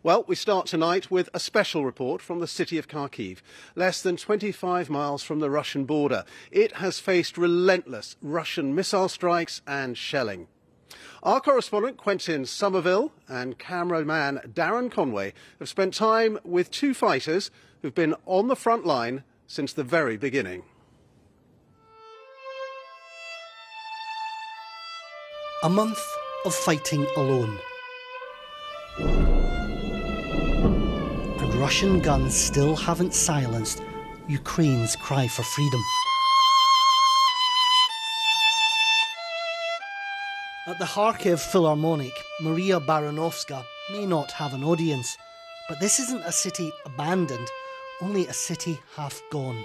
Well, we start tonight with a special report from the city of Kharkiv, less than 25 miles from the Russian border. It has faced relentless Russian missile strikes and shelling. Our correspondent Quentin Somerville and cameraman Darren Conway have spent time with two fighters who've been on the front line since the very beginning. A month of fighting alone. And Russian guns still haven't silenced Ukraine's cry for freedom. At the Kharkiv Philharmonic, Maria Baranovska may not have an audience, but this isn't a city abandoned, only a city half gone.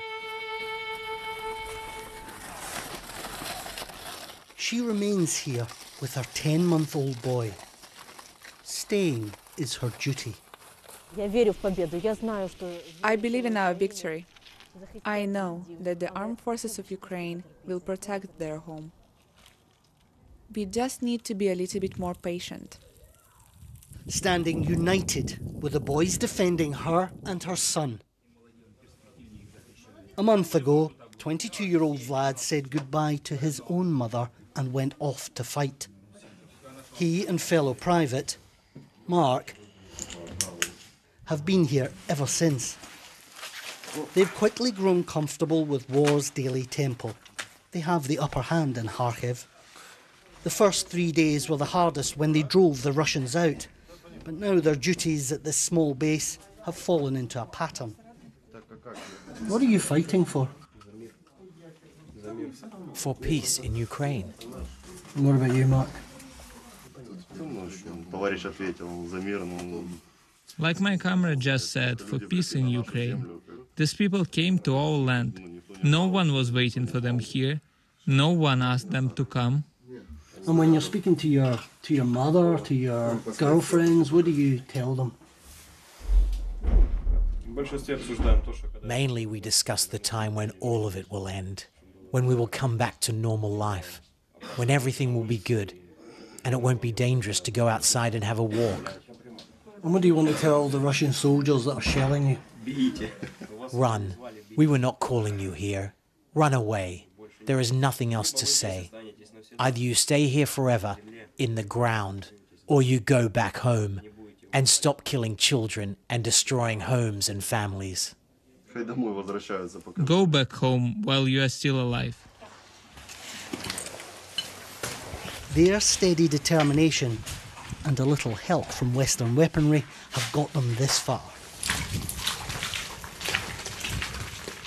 She remains here with her 10-month-old boy. Staying is her duty. I believe in our victory. I know that the armed forces of Ukraine will protect their home. We just need to be a little bit more patient. Standing united with the boys defending her and her son. A month ago, 22-year-old Vlad said goodbye to his own mother and went off to fight. He and fellow private, Mark, have been here ever since. They've quickly grown comfortable with war's daily tempo. They have the upper hand in Kharkiv. The first 3 days were the hardest when they drove the Russians out, but now their duties at this small base have fallen into a pattern. What are you fighting for? For peace in Ukraine. And what about you, Mark? Like my comrade just said, for peace in Ukraine. These people came to our land. No one was waiting for them here. No one asked them to come. And when you're speaking to your mother, to your girlfriends, what do you tell them? Mainly we discuss the time when all of it will end, when we will come back to normal life, when everything will be good, and it won't be dangerous to go outside and have a walk. And what do you want to tell the Russian soldiers that are shelling you? Run. We were not calling you here. Run away. There is nothing else to say. Either you stay here forever, in the ground, or you go back home and stop killing children and destroying homes and families. Go back home while you are still alive. Their steady determination and a little help from Western weaponry have got them this far.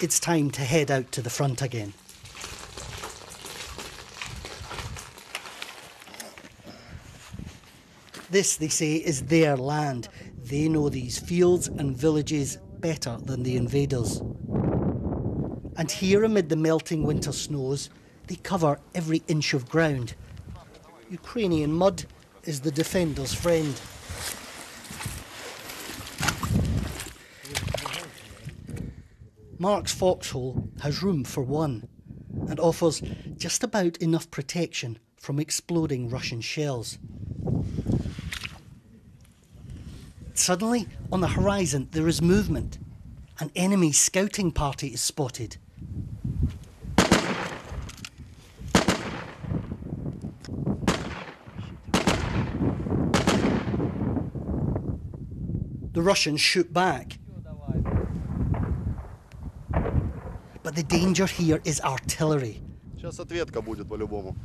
It's time to head out to the front again. This, they say, is their land. They know these fields and villages better than the invaders. And here, amid the melting winter snows, they cover every inch of ground. Ukrainian mud is the defender's friend. Mark's foxhole has room for one and offers just about enough protection from exploding Russian shells. Suddenly, on the horizon, there is movement. An enemy scouting party is spotted. The Russians shoot back. But the danger here is artillery.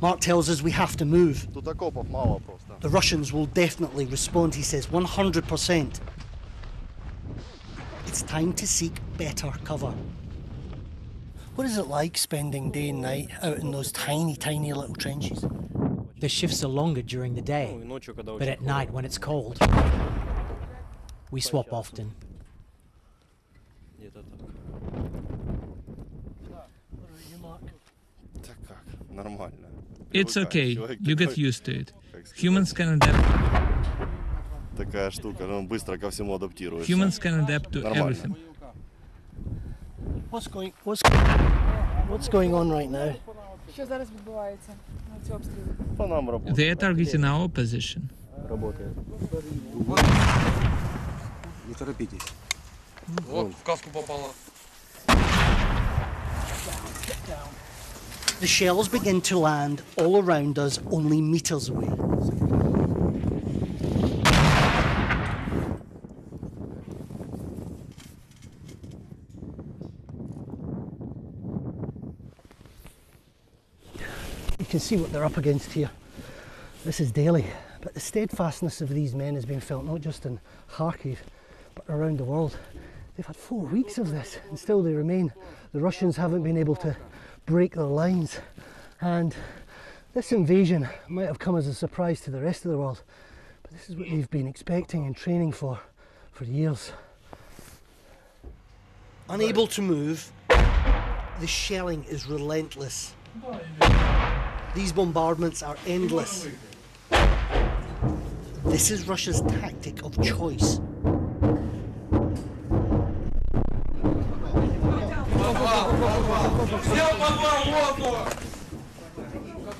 Mark tells us we have to move. The Russians will definitely respond, he says, 100%. It's time to seek better cover. What is it like spending day and night out in those tiny, tiny little trenches? The shifts are longer during the day, but at night when it's cold, we swap often. It's okay, you get used to it. Humans can adapt. Humans can adapt to everything. What's going on right now? They are targeting our position. торопитесь. Вот, в каску попало. The shells begin to land all around us, only metres away. You can see what they're up against here. This is daily, but the steadfastness of these men has been felt not just in Kharkiv, but around the world. They've had 4 weeks of this, and still they remain. The Russians haven't been able to break their lines, and this invasion might have come as a surprise to the rest of the world, but this is what they've been expecting and training for years. Unable to move, the shelling is relentless. These bombardments are endless. This is Russia's tactic of choice.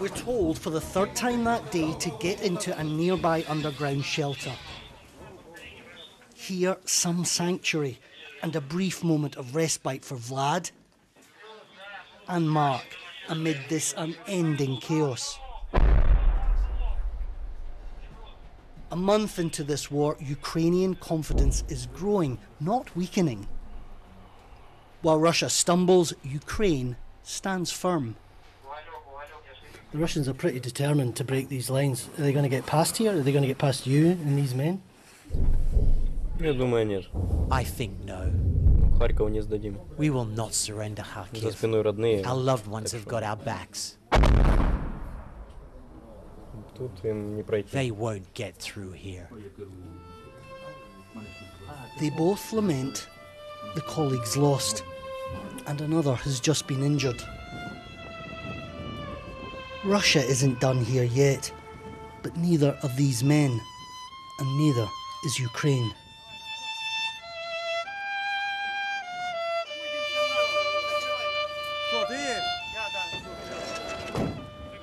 We're told for the third time that day to get into a nearby underground shelter. Here, some sanctuary and a brief moment of respite for Vlad and Mark amid this unending chaos. A month into this war, Ukrainian confidence is growing, not weakening. While Russia stumbles, Ukraine stands firm. The Russians are pretty determined to break these lines. Are they going to get past here? Are they going to get past you and these men? Я думаю, нет. I think no. Харьков не сдадим. We will not surrender За Kharkiv. спиной родные. Our loved ones have got our backs. Тут им не пройти. They won't get through here. They both lament the colleagues lost, and another has just been injured. Russia isn't done here yet, but neither are these men, and neither is Ukraine.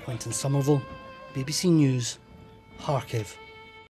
Quentin Somerville, BBC News, Kharkiv.